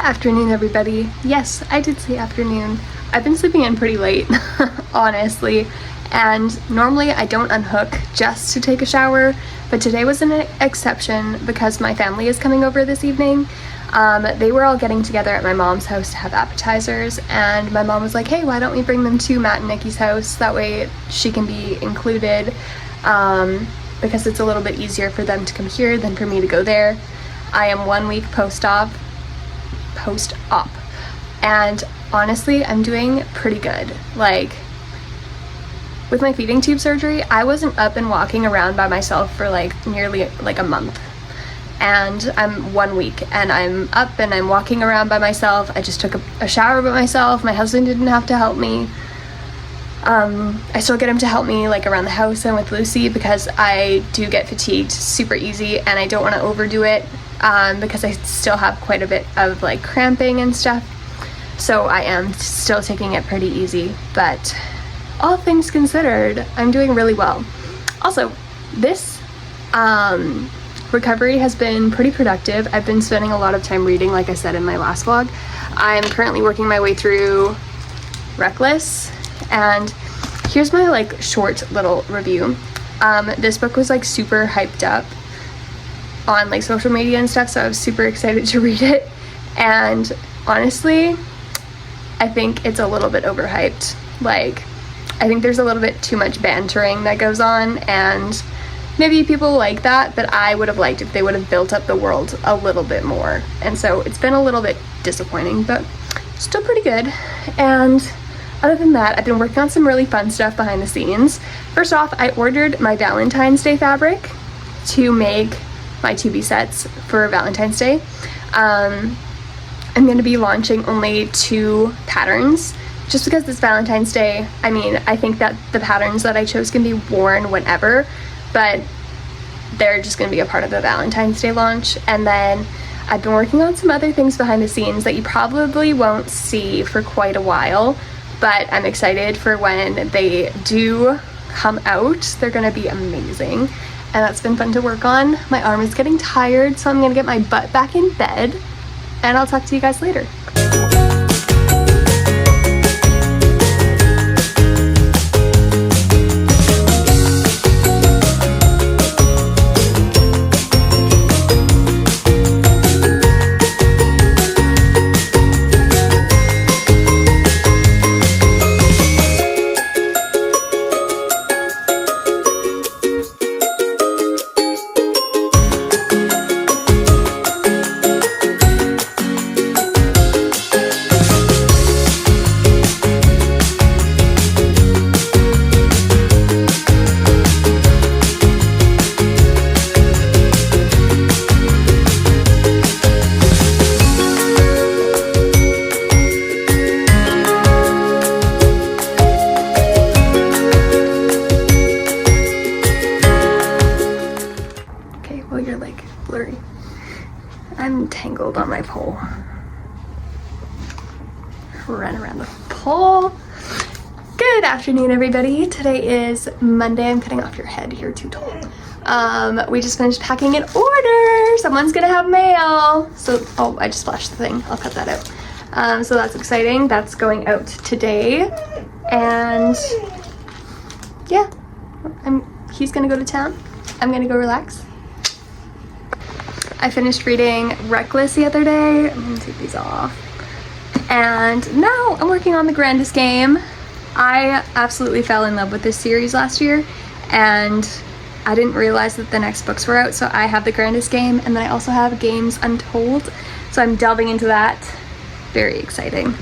afternoon, everybody. Yes, I did say afternoon. I've been sleeping in pretty late, honestly, and normally I don't unhook just to take a shower, but today was an exception because my family is coming over this evening. They were all getting together at my mom's house to have appetizers, and my mom was like, hey, why don't we bring them to Matt and Nikki's house? That way she can be included, because it's a little bit easier for them to come here than for me to go there. I am 1 week post-op, and honestly, I'm doing pretty good. Like, with my feeding tube surgery, I wasn't up and walking around by myself for nearly a month. And I'm 1 week and I'm up and I'm walking around by myself. I just took a shower by myself. My husband didn't have to help me. I still get him to help me around the house and with Lucy because I do get fatigued super easy and I don't want to overdo it because I still have quite a bit of cramping and stuff. So I am still taking it pretty easy, but all things considered, I'm doing really well. Also, this recovery has been pretty productive. I've been spending a lot of time reading, like I said in my last vlog. I'm currently working my way through Reckless, and here's my short little review. This book was super hyped up on social media and stuff, so I was super excited to read it, and honestly, I think it's a little bit overhyped. I think there's a little bit too much bantering that goes on, and maybe people like that, but I would have liked if they would have built up the world a little bit more. And so it's been a little bit disappointing, but still pretty good. And other than that, I've been working on some really fun stuff behind the scenes. First off, I ordered my Valentine's Day fabric to make my 2B sets for Valentine's Day. I'm going to be launching only 2 patterns just because this Valentine's Day. I mean, I think that the patterns that I chose can be worn whenever, but they're just going to be a part of the Valentine's Day launch. And then I've been working on some other things behind the scenes that you probably won't see for quite a while, but I'm excited for when they do come out. They're going to be amazing, and that's been fun to work on. My arm is getting tired, so I'm going to get my butt back in bed, and I'll talk to you guys later. Blurry. I'm tangled on my pole. Run around the pole. Good afternoon, everybody. Today is Monday. I'm cutting off your head. You're too tall. We just finished packing an order. Someone's gonna have mail. So, oh, I just flashed the thing. I'll cut that out. So that's exciting. That's going out today. And yeah, he's gonna go to town. I'm gonna go relax. I finished reading Reckless the other day. I'm gonna take these off. And now I'm working on The Grandest Game. I absolutely fell in love with this series last year, and I didn't realize that the next books were out, so I have The Grandest Game, and then I also have Games Untold, so I'm delving into that. Very exciting.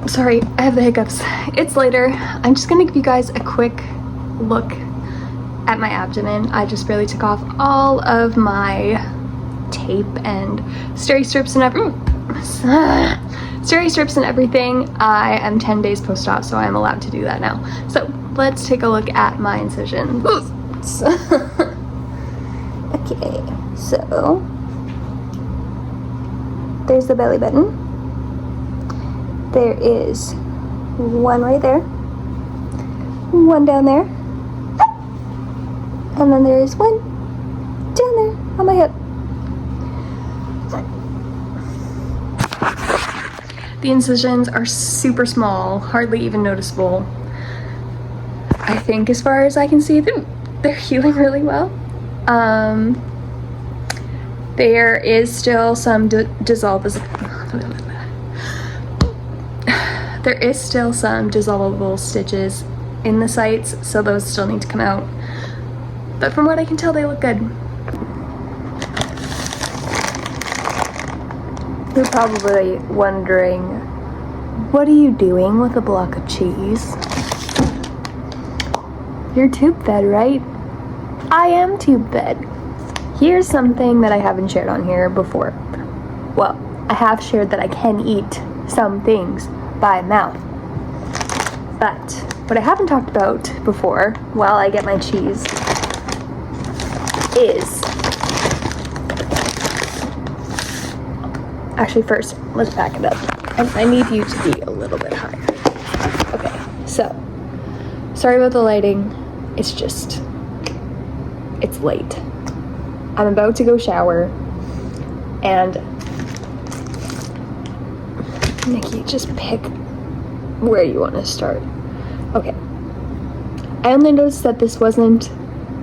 Sorry, I have the hiccups. It's later. I'm just gonna give you guys a quick look at my abdomen. I just barely took off all of my tape and steri strips and everything. I am 10 days post-op, so I'm allowed to do that now. So let's take a look at my incision. Okay, so there's the belly button. There is one right there, one down there, and then there is one down there on my hip. The incisions are super small, hardly even noticeable. I think as far as I can see, they're healing really well. There is still some dissolvable stitches in the sites, so those still need to come out. But from what I can tell, they look good. You're probably wondering, what are you doing with a block of cheese? You're tube fed, right? I am tube fed. Here's something that I haven't shared on here before. Well, I have shared that I can eat some things by mouth. But what I haven't talked about before, while I get my cheese, is... Actually, first, let's back it up. I need you to be a little bit higher. Okay, so, sorry about the lighting. It's just, it's late. I'm about to go shower, and Nikki, just pick where you want to start. Okay. I only noticed that this wasn't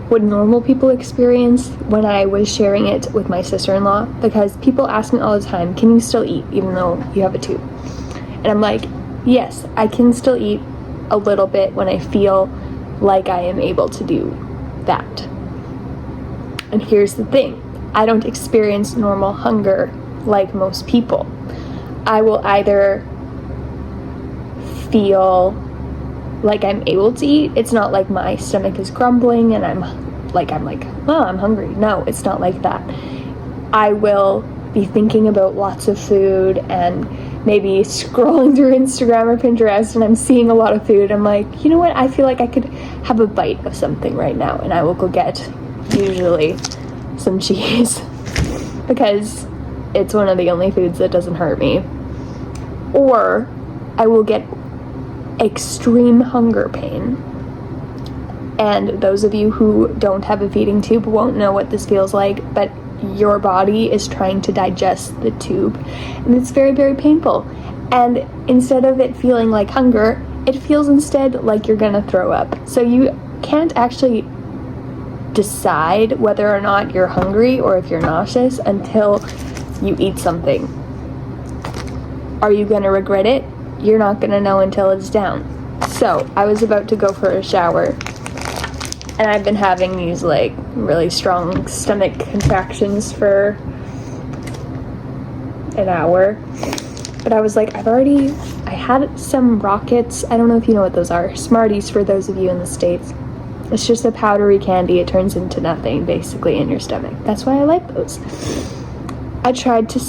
what normal people experience when I was sharing it with my sister-in-law, because people ask me all the time, can you still eat even though you have a tube? And I'm like, yes, I can still eat a little bit when I feel like I am able to do that. And here's the thing, I don't experience normal hunger like most people. I will either feel like I'm able to eat. It's not like my stomach is grumbling and I'm like, oh, I'm hungry. No, it's not like that. I will be thinking about lots of food and maybe scrolling through Instagram or Pinterest, and I'm seeing a lot of food. I'm like, you know what? I feel like I could have a bite of something right now, and I will go get usually some cheese because it's one of the only foods that doesn't hurt me. Or I will get extreme hunger pain. And those of you who don't have a feeding tube won't know what this feels like, but your body is trying to digest the tube, and it's very, very painful. And instead of it feeling like hunger, it feels instead like you're gonna throw up. So you can't actually decide whether or not you're hungry or if you're nauseous until you eat something. Are you gonna regret it? You're not gonna know until it's down. So I was about to go for a shower, and I've been having these like really strong stomach contractions for an hour. But I was like, I had some Rockets. I don't know if you know what those are. Smarties for those of you in the States. It's just a powdery candy. It turns into nothing basically in your stomach. That's why I like those. I tried to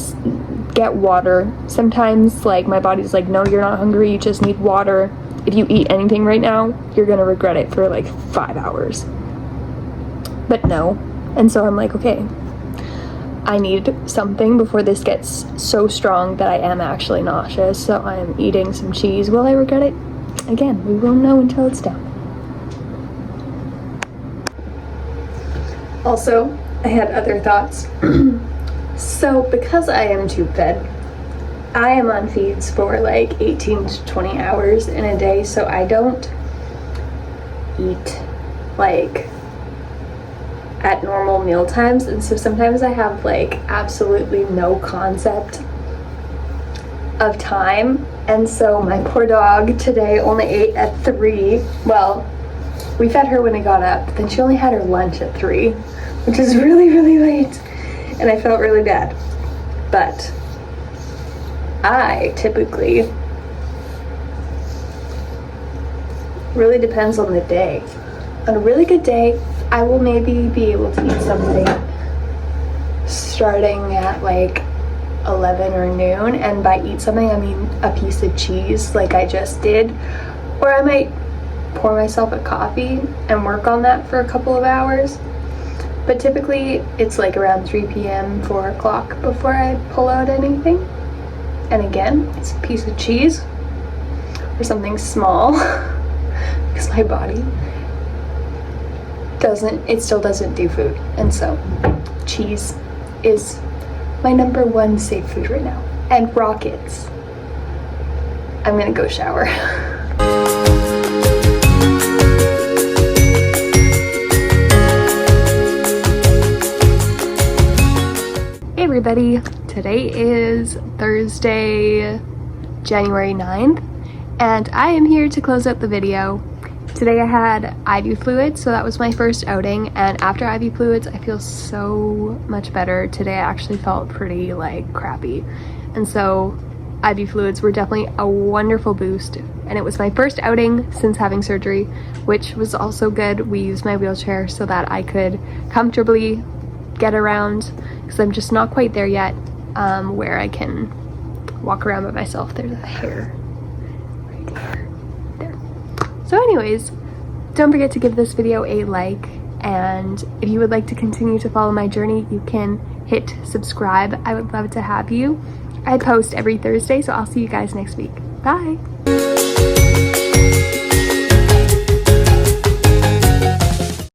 get water. Sometimes like my body's like, no, you're not hungry. You just need water. If you eat anything right now, you're gonna regret it for like 5 hours. But no. And so I'm like, okay, I need something before this gets so strong that I am actually nauseous. So I'm eating some cheese. Will I regret it? Again, we won't know until it's down. Also, I had other thoughts. So because I am tube fed, I am on feeds for like 18 to 20 hours in a day, so I don't eat like at normal meal times, and so sometimes I have like absolutely no concept of time. And so my poor dog today only ate at 3. Well, we fed her when I got up, but then she only had her lunch at 3, which is really, really late, and I felt really bad. But I typically, really depends on the day. On a really good day, I will maybe be able to eat something starting at like 11 or noon, and by eat something I mean a piece of cheese like I just did, or I might pour myself a coffee and work on that for a couple of hours. But typically it's like around 3 p.m., 4 o'clock before I pull out anything. And again, it's a piece of cheese or something small because my body still doesn't do food. And so cheese is my number one safe food right now. and rockets. I'm gonna go shower. Hey everybody, today is Thursday, January 9th, and I am here to close out the video. Today I had IV fluids, so that was my first outing, and after IV fluids I feel so much better. Today I actually felt pretty like crappy, and so IV fluids were definitely a wonderful boost, and it was my first outing since having surgery, which was also good. We used my wheelchair so that I could comfortably get around, because I'm just not quite there yet, where I can walk around by myself. There's a hair right here. There. So anyways, don't forget to give this video a like, and if you would like to continue to follow my journey, you can hit subscribe. I would love to have you. I post every Thursday, so I'll see you guys next week. Bye!